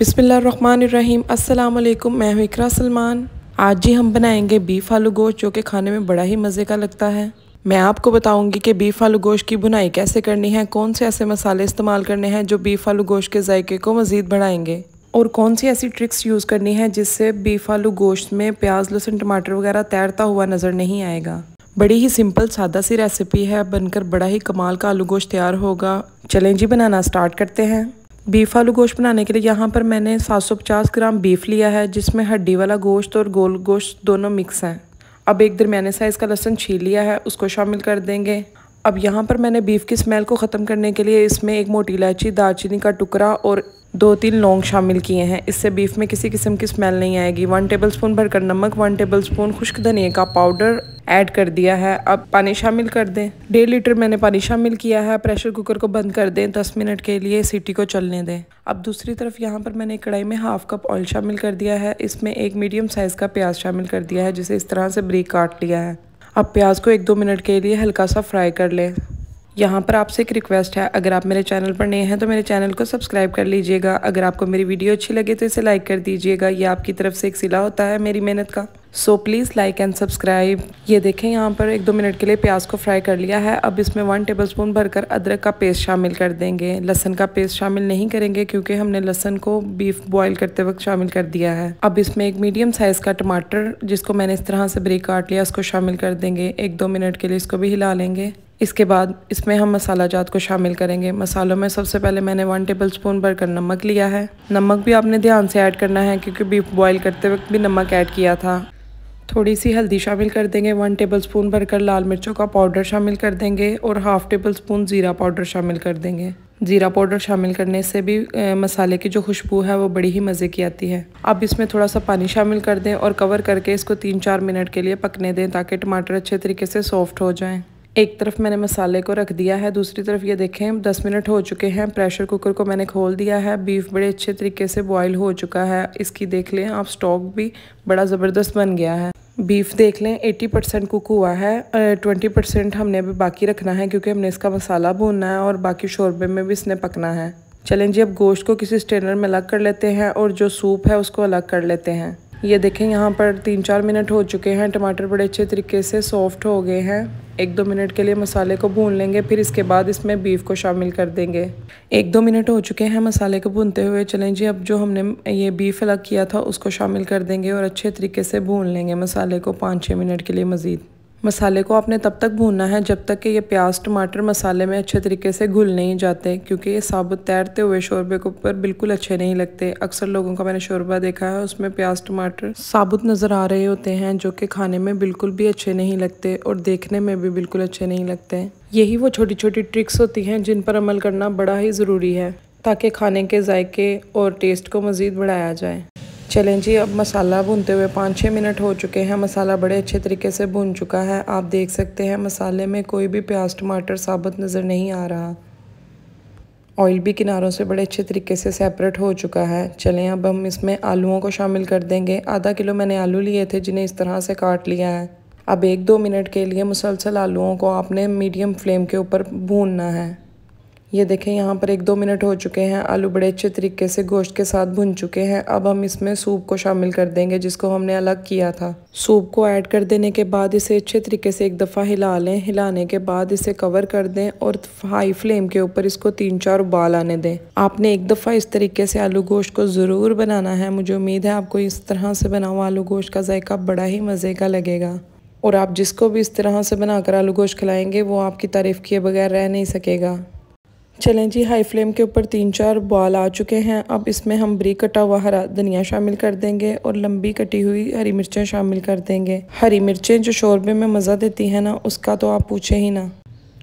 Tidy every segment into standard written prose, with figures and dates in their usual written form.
बिस्मिल्लाहिर्रहमानिर्रहीम। अस्सलाम वालेकुम। मैं हूँ इकरा सलमान। आज जी हम बनाएंगे बीफ आलू गोश्त, जो कि खाने में बड़ा ही मज़े का लगता है। मैं आपको बताऊंगी कि बीफ आलू गोश्त की भुनाई कैसे करनी है, कौन से ऐसे मसाले इस्तेमाल करने हैं जो बीफ आलू गोश्त के जायके को मज़ीद बढ़ाएंगे, और कौन सी ऐसी ट्रिक्स यूज़ करनी है जिससे बीफ आलू गोश्त में प्याज लहसुन टमाटर वगैरह तैरता हुआ नज़र नहीं आएगा। बड़ी ही सिंपल सादा सी रेसिपी है, बनकर बड़ा ही कमाल का आलू गोश्त तैयार होगा। चलें जी बनाना स्टार्ट करते हैं। बीफ आलू गोश्त बनाने के लिए यहाँ पर मैंने 750 ग्राम बीफ लिया है, जिसमें हड्डी वाला गोश्त और गोल गोश्त दोनों मिक्स हैं। अब एक दरमियाने साइज़ का लहसुन छील लिया है, उसको शामिल कर देंगे। अब यहाँ पर मैंने बीफ की स्मेल को ख़त्म करने के लिए इसमें एक मोटी इलायची, दालचीनी का टुकड़ा और 2-3 लौंग शामिल किए हैं। इससे बीफ में किसी किस्म की स्मेल नहीं आएगी। 1 टेबलस्पून भरकर नमक, 1 टेबलस्पून खुश्क धनिया का पाउडर ऐड कर दिया है। अब पानी शामिल कर दें। 1.5 लीटर मैंने पानी शामिल किया है। प्रेशर कुकर को बंद कर दें, 10 मिनट के लिए सीटी को चलने दें। अब दूसरी तरफ यहाँ पर मैंने कढ़ाई में 1/2 कप ऑयल शामिल कर दिया है। इसमें एक मीडियम साइज़ का प्याज शामिल कर दिया है, जिसे इस तरह से बारीक काट लिया है। अब प्याज को 1-2 मिनट के लिए हल्का सा फ्राई कर लें। यहाँ पर आपसे एक रिक्वेस्ट है, अगर आप मेरे चैनल पर नए हैं तो मेरे चैनल को सब्सक्राइब कर लीजिएगा। अगर आपको मेरी वीडियो अच्छी लगे तो इसे लाइक कर दीजिएगा। ये आपकी तरफ से एक सिला होता है मेरी मेहनत का। So please like and subscribe. ये देखें, यहाँ पर 1-2 मिनट के लिए प्याज को फ्राई कर लिया है। अब इसमें 1 टेबलस्पून भरकर अदरक का पेस्ट शामिल कर देंगे। लहसन का पेस्ट शामिल नहीं करेंगे क्योंकि हमने लहसन को बीफ बॉयल करते वक्त शामिल कर दिया है। अब इसमें एक मीडियम साइज़ का टमाटर, जिसको मैंने इस तरह से बारीक काट लिया, उसको शामिल कर देंगे। 1-2 मिनट के लिए इसको भी हिला लेंगे। इसके बाद इसमें हम मसाला जात को शामिल करेंगे। मसालों में सबसे पहले मैंने 1 टेबलस्पून भरकर नमक लिया है। नमक भी आपने ध्यान से ऐड करना है क्योंकि बीफ बॉयल करते वक्त भी नमक ऐड किया था। थोड़ी सी हल्दी शामिल कर देंगे। 1 टेबलस्पून भरकर लाल मिर्चों का पाउडर शामिल कर देंगे और 1/2 टेबलस्पून ज़ीरा पाउडर शामिल कर देंगे। ज़ीरा पाउडर शामिल करने से भी मसाले की जो खुशबू है वो बड़ी ही मज़े की आती है। अब इसमें थोड़ा सा पानी शामिल कर दें और कवर करके इसको 3-4 मिनट के लिए पकने दें ताकि टमाटर अच्छे तरीके से सॉफ्ट हो जाएं। एक तरफ मैंने मसाले को रख दिया है, दूसरी तरफ ये देखें 10 मिनट हो चुके हैं। प्रेशर कुकर को मैंने खोल दिया है। बीफ बड़े अच्छे तरीके से बॉईल हो चुका है। इसकी देख लें आप, स्टॉक भी बड़ा ज़बरदस्त बन गया है। बीफ देख लें 80% कुक हुआ है। 20% हमने अभी बाकी रखना है क्योंकि हमने इसका मसाला भूनना है और बाकी शोरबे में भी इसने पकना है। चलें जी, अब गोश्त को किसी स्ट्रेनर में अलग कर लेते हैं और जो सूप है उसको अलग कर लेते हैं। ये देखें, यहाँ पर 3-4 मिनट हो चुके हैं। टमाटर बड़े अच्छे तरीके से सॉफ्ट हो गए हैं। 1-2 मिनट के लिए मसाले को भून लेंगे, फिर इसके बाद इसमें बीफ को शामिल कर देंगे। 1-2 मिनट हो चुके हैं मसाले को भूनते हुए। चलें जी, अब जो हमने ये बीफ अलग किया था उसको शामिल कर देंगे और अच्छे तरीके से भून लेंगे मसाले को 5-6 मिनट के लिए मज़ीद। मसाले को आपने तब तक भूनना है जब तक कि ये प्याज टमाटर मसाले में अच्छे तरीके से घुल नहीं जाते, क्योंकि ये साबुत तैरते हुए शोरबे के ऊपर बिल्कुल अच्छे नहीं लगते। अक्सर लोगों का मैंने शोरबा देखा है, उसमें प्याज टमाटर साबुत नज़र आ रहे होते हैं, जो कि खाने में बिल्कुल भी अच्छे नहीं लगते और देखने में भी बिल्कुल अच्छे नहीं लगते। यही वो छोटी छोटी ट्रिक्स होती हैं जिन पर अमल करना बड़ा ही ज़रूरी है ताकि खाने के जायके और टेस्ट को मज़ीद बढ़ाया जाए। चलें जी, अब मसाला भूनते हुए 5-6 मिनट हो चुके हैं। मसाला बड़े अच्छे तरीके से भून चुका है। आप देख सकते हैं मसाले में कोई भी प्याज टमाटर साबुत नज़र नहीं आ रहा। ऑयल भी किनारों से बड़े अच्छे तरीके से सेपरेट हो चुका है। चलें, अब हम इसमें आलूओं को शामिल कर देंगे। आधा किलो मैंने आलू लिए थे, जिन्हें इस तरह से काट लिया है। अब 1-2 मिनट के लिए मुसलसल आलूओं को आपने मीडियम फ्लेम के ऊपर भूनना है। ये देखें, यहाँ पर 1-2 मिनट हो चुके हैं। आलू बड़े अच्छे तरीके से गोश्त के साथ भुन चुके हैं। अब हम इसमें सूप को शामिल कर देंगे, जिसको हमने अलग किया था। सूप को ऐड कर देने के बाद इसे अच्छे तरीके से एक दफ़ा हिला लें। हिलाने के बाद इसे कवर कर दें और हाई फ्लेम के ऊपर इसको 3-4 उबाल आने दें। आपने एक दफ़ा इस तरीके से आलू गोश्त को ज़रूर बनाना है। मुझे उम्मीद है आपको इस तरह से बना हुआ आलू गोश्त का जायका बड़ा ही मज़े का लगेगा, और आप जिसको भी इस तरह से बनाकर आलू गोश्त खिलाएँगे वो आपकी तारीफ़ किए बगैर रह नहीं सकेगा। चलें जी, हाई फ्लेम के ऊपर 3-4 बॉल आ चुके हैं। अब इसमें हम बारीक कटा हुआ हरा धनिया शामिल कर देंगे और लंबी कटी हुई हरी मिर्चें शामिल कर देंगे। हरी मिर्चें जो शोरबे में मज़ा देती हैं ना, उसका तो आप पूछे ही ना।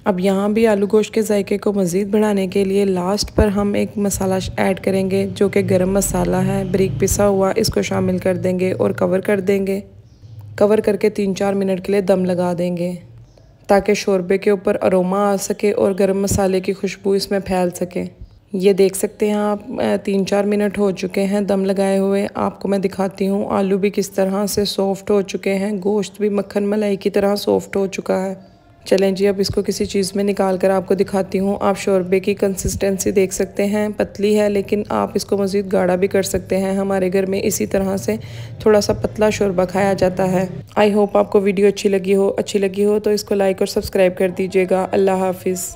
अब यहाँ भी आलू गोश्त के जायके को मज़ीद बढ़ाने के लिए लास्ट पर हम एक मसाला ऐड करेंगे, जो कि गरम मसाला है बारीक पिसा हुआ। इसको शामिल कर देंगे और कवर कर देंगे। कवर करके 3-4 मिनट के लिए दम लगा देंगे ताकि शोरबे के ऊपर अरोमा आ सके और गरम मसाले की खुशबू इसमें फैल सके। ये देख सकते हैं आप, 3-4 मिनट हो चुके हैं दम लगाए हुए। आपको मैं दिखाती हूँ आलू भी किस तरह से सॉफ्ट हो चुके हैं, गोश्त भी मक्खन मलाई की तरह सॉफ्ट हो चुका है। चलें जी, अब इसको किसी चीज़ में निकाल कर आपको दिखाती हूँ। आप शोरबे की कंसिस्टेंसी देख सकते हैं, पतली है, लेकिन आप इसको मज़ीद गाढ़ा भी कर सकते हैं। हमारे घर में इसी तरह से थोड़ा सा पतला शोरबा खाया जाता है। आई होप आपको वीडियो अच्छी लगी हो तो इसको लाइक और सब्सक्राइब कर दीजिएगा। अल्लाह हाफिज़।